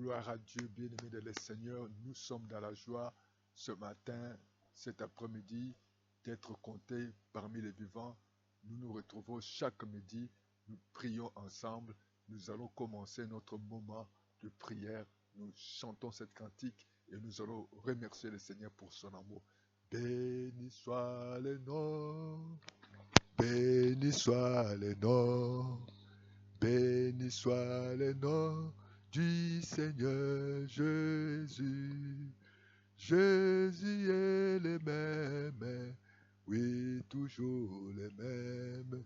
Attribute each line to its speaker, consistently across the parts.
Speaker 1: Gloire à Dieu, bien-aimé de le Seigneur. Nous sommes dans la joie ce matin, cet après-midi, d'être comptés parmi les vivants. Nous nous retrouvons chaque midi, nous prions ensemble. Nous allons commencer notre moment de prière. Nous chantons cette cantique et nous allons remercier le Seigneur pour son amour. Béni soit le nom, béni soit le nom, béni soit le nom du Seigneur Jésus. Jésus est le même, oui, toujours le même.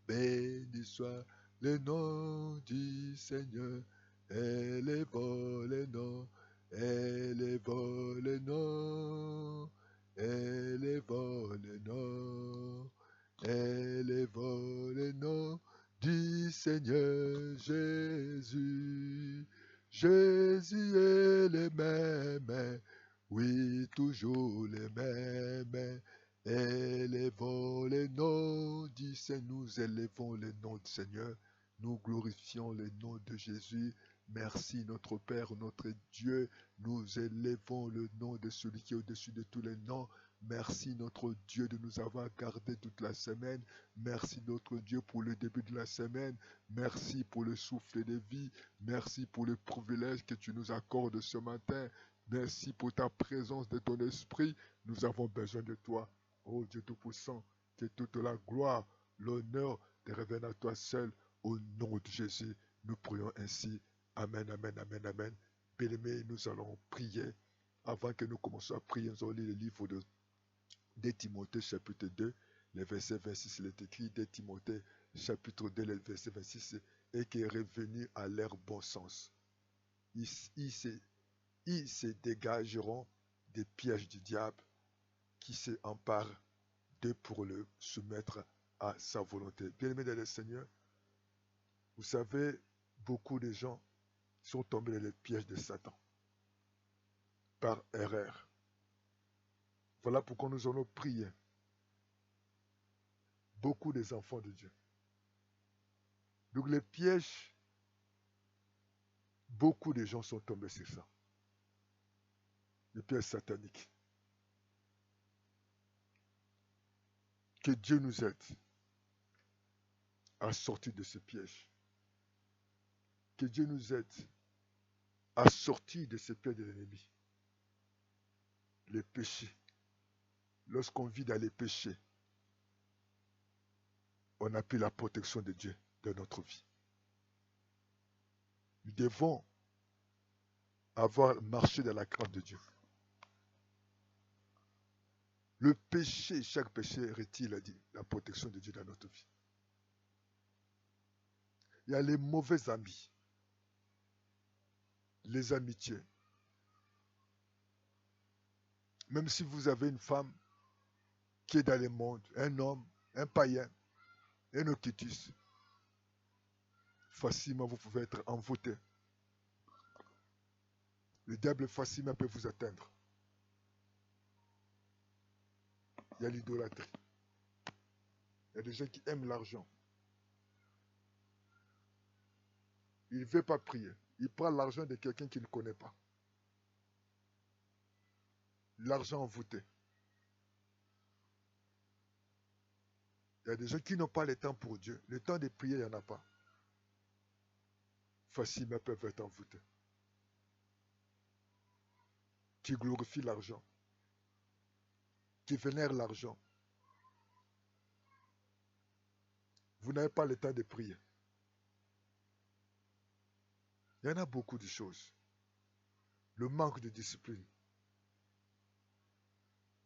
Speaker 1: Béni soit le nom du Seigneur. Élevons le nom, élevons le nom, élevons le nom, élevons le nom du Seigneur Jésus. Jésus est le même, oui, toujours le même. Élevons le nom du Seigneur, nous élevons le nom du Seigneur, nous glorifions le nom de Jésus. Merci notre Père, notre Dieu, nous élevons le nom de celui qui est au-dessus de tous les noms. Merci notre Dieu de nous avoir gardés toute la semaine. Merci notre Dieu pour le début de la semaine. Merci pour le souffle de vie. Merci pour le privilège que tu nous accordes ce matin. Merci pour ta présence de ton esprit. Nous avons besoin de toi. Ô Dieu Tout-Puissant, que toute la gloire, l'honneur te reviennent à toi seul. Au nom de Jésus, nous prions ainsi. Amen, amen, amen, amen. Bien-aimés, nous allons prier. Avant que nous commencions à prier, nous allons lire le livre de Timothée, chapitre 2, le verset 26. Il est écrit de Timothée, chapitre 2, le verset 26, et qui est revenu à leur bon sens. Ils se dégageront des pièges du diable qui se empare d'eux pour le soumettre à sa volonté. Bien-aimés dans le Seigneur, vous savez, beaucoup de gens sont tombés dans les pièges de Satan par erreur. Voilà pourquoi nous allons prier. Beaucoup des enfants de Dieu. Donc les pièges, beaucoup de gens sont tombés sur ça. Les pièges sataniques. Que Dieu nous aide à sortir de ces pièges. Que Dieu nous aide à sortir de ces pièges de l'ennemi. Les péchés. Lorsqu'on vit dans les péchés, on n'a plus la protection de Dieu dans notre vie. Nous devons avoir marché dans la crainte de Dieu. Le péché, chaque péché retire la protection de Dieu dans notre vie. Il y a les mauvais amis, les amitiés. Même si vous avez une femme qui est dans le monde, un homme, un païen, un occultiste, facilement vous pouvez être envoûté. Le diable facilement peut vous atteindre. Il y a l'idolâtrie. Il y a des gens qui aiment l'argent. Il ne veut pas prier. Il prend l'argent de quelqu'un qu'il ne connaît pas. L'argent envoûté. Il y a des gens qui n'ont pas le temps pour Dieu. Le temps de prier, il n'y en a pas. Facilement peuvent être envoûtés. Qui glorifient l'argent. Qui vénèrent l'argent. Vous n'avez pas le temps de prier. Il y en a beaucoup de choses. Le manque de discipline.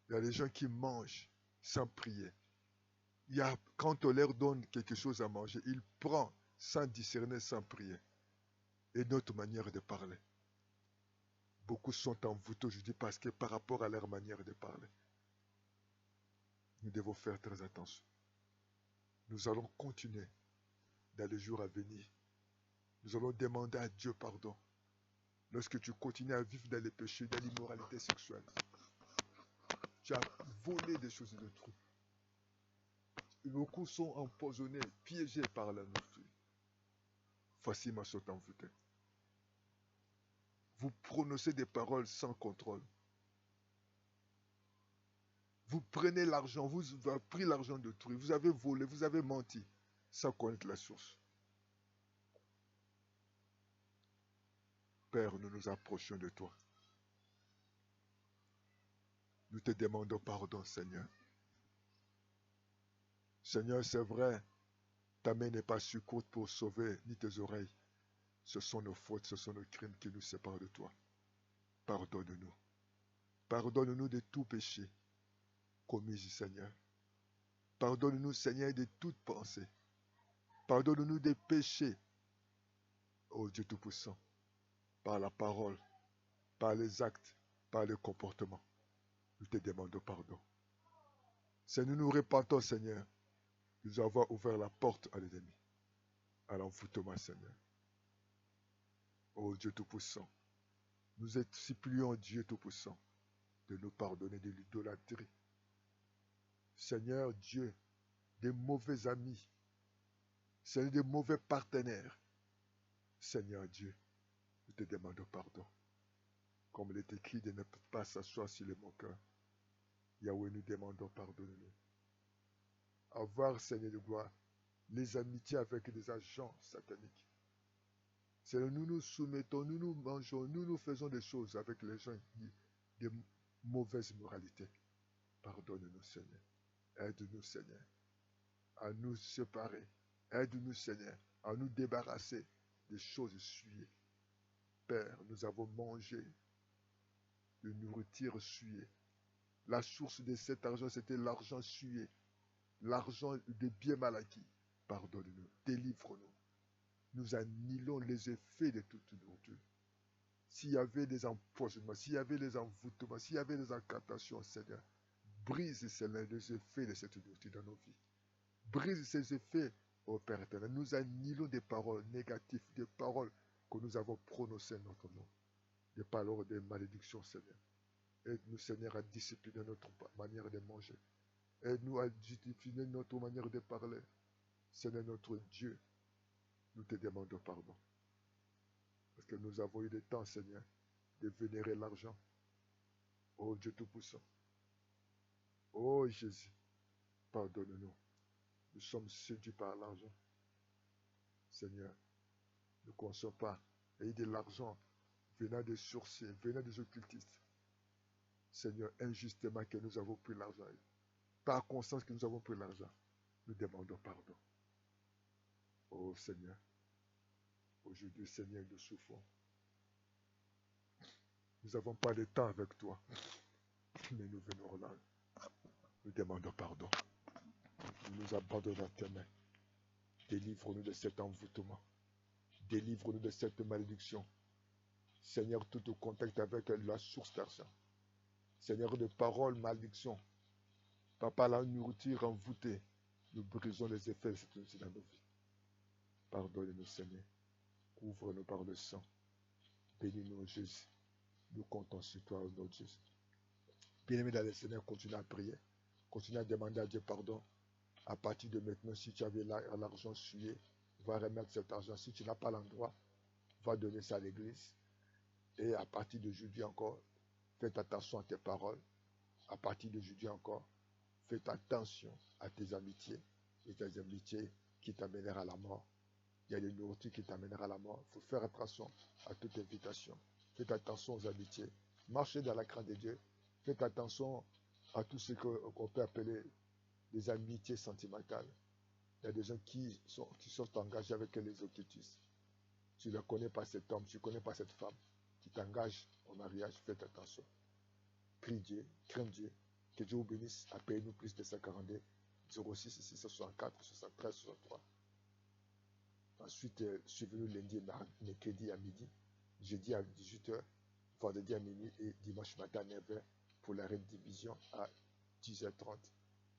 Speaker 1: Il y a des gens qui mangent sans prier. Quand on leur donne quelque chose à manger, ils prennent sans discerner, sans prier. Et notre manière de parler. Beaucoup sont envoûtés aujourd'hui parce que par rapport à leur manière de parler. Nous devons faire très attention. Nous allons continuer dans les jours à venir. Nous allons demander à Dieu pardon. Lorsque tu continues à vivre dans les péchés, dans l'immoralité sexuelle, tu as volé des choses d'autrui. Beaucoup sont empoisonnés, piégés par la nourriture. Facilement sont envoûtés. Vous prononcez des paroles sans contrôle. Vous prenez l'argent, vous avez pris l'argent d'autrui, vous avez volé, vous avez menti, sans connaître la source. Père, nous nous approchons de toi. Nous te demandons pardon, Seigneur. Seigneur, c'est vrai, ta main n'est pas si courte pour sauver, ni tes oreilles. Ce sont nos fautes, ce sont nos crimes qui nous séparent de toi. Pardonne-nous. Pardonne-nous de tout péché commis, Seigneur. Pardonne-nous, Seigneur, de toute pensée. Pardonne-nous des péchés, ô Dieu Tout-Puissant, par la parole, par les actes, par le comportement. Nous te demandons pardon. Seigneur, nous nous repentons, Seigneur. Nous avons ouvert la porte à l'ennemi, à l'envoûtement, Seigneur. Ô Dieu Tout-Puissant, nous supplions Dieu Tout-Puissant de nous pardonner de l'idolâtrie. Seigneur Dieu, des mauvais amis, Seigneur, des mauvais partenaires. Seigneur Dieu, nous te demandons pardon. Comme il est écrit de ne pas s'asseoir sur les moqueurs. Yahweh, nous demandons pardonne-nous. Avoir, Seigneur de gloire, les amitiés avec des agents sataniques. Seigneur, nous nous soumettons, nous nous mangeons, nous nous faisons des choses avec les gens de mauvaise moralité. Pardonne-nous, Seigneur. Aide-nous, Seigneur, à nous séparer. Aide-nous, Seigneur, à nous débarrasser des choses souillées. Père, nous avons mangé de nourriture souillée. La source de cet argent, c'était l'argent souillé. L'argent de biens mal acquis. Pardonne-nous, délivre-nous. Nous annihilons les effets de toute nourriture. S'il y avait des empoisonnements, s'il y avait des envoûtements, s'il y avait des incantations, Seigneur, brise, Seigneur, les effets de cette nourriture dans nos vies. Brise ces effets, ô Père éternel. Nous annihilons des paroles négatives, des paroles que nous avons prononcées en notre nom. Des paroles de malédiction, Seigneur. Aide-nous, Seigneur, à discipliner notre manière de manger. Aide-nous à discipliner notre manière de parler. Seigneur notre Dieu, nous te demandons pardon. Parce que nous avons eu des temps, Seigneur, de vénérer l'argent. Oh Dieu Tout-Puissant. Oh Jésus, pardonne-nous. Nous sommes séduits par l'argent. Seigneur, ne consomme pas. Ayez de l'argent venant des sorciers, venant des occultistes. Seigneur, injustement que nous avons pris l'argent. Par conscience que nous avons pris l'argent. Nous demandons pardon. Oh Seigneur, aujourd'hui, Seigneur, nous souffrons. Nous n'avons pas de temps avec toi, mais nous venons là. Nous demandons pardon. Nous nous abandonnons à tes mains. Délivre-nous de cet envoûtement. Délivre-nous de cette malédiction. Seigneur, tout au contact avec la source d'argent. Seigneur, de paroles, malédiction. Papa, la nourriture envoûtée. Nous brisons les effets de cette nourriture dans nos vies. Pardonne-nous, Seigneur. Couvre-nous par le sang. Bénis-nous, Jésus. Nous comptons sur toi, au nom de Jésus. Bien-aimé dans le Seigneur, continue à prier. Continue à demander à Dieu pardon. À partir de maintenant, si tu avais l'argent souillé, va remettre cet argent. Si tu n'as pas l'endroit, va donner ça à l'église. Et à partir d'aujourd'hui encore, fais attention à tes paroles. À partir d'aujourd'hui encore, fais attention à tes amitiés. Et tes amitiés qui t'amèneront à la mort. Il y a des nourritures qui t'amèneront à la mort. Il faut faire attention à toute invitation. Faites attention aux amitiés. Marchez dans la crainte de Dieu. Faites attention à tout ce qu'on peut appeler des amitiés sentimentales. Il y a des gens qui sont engagés avec les occultistes. Tu ne connais pas cet homme, tu ne connais pas cette femme qui t'engage au mariage, faites attention. Prie Dieu, crains Dieu. Que Dieu vous bénisse. Appelez-nous plus de 142 06 664 73 63. Ensuite, suivez-nous lundi et mercredi à midi, jeudi à 18h, vendredi à minuit et dimanche matin à 9h pour la rediffusion à 10h30.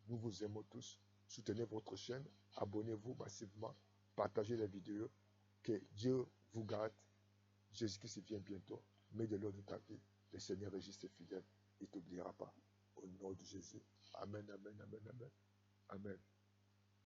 Speaker 1: Nous vous aimons tous. Soutenez votre chaîne. Abonnez-vous massivement. Partagez la vidéo. Que Dieu vous garde. Jésus-Christ vient bientôt. Mets de l'eau de ta vie. Le Seigneur résiste fidèle. Il ne t'oubliera pas. Au nom de Jésus. Amen, amen, amen, amen. Amen.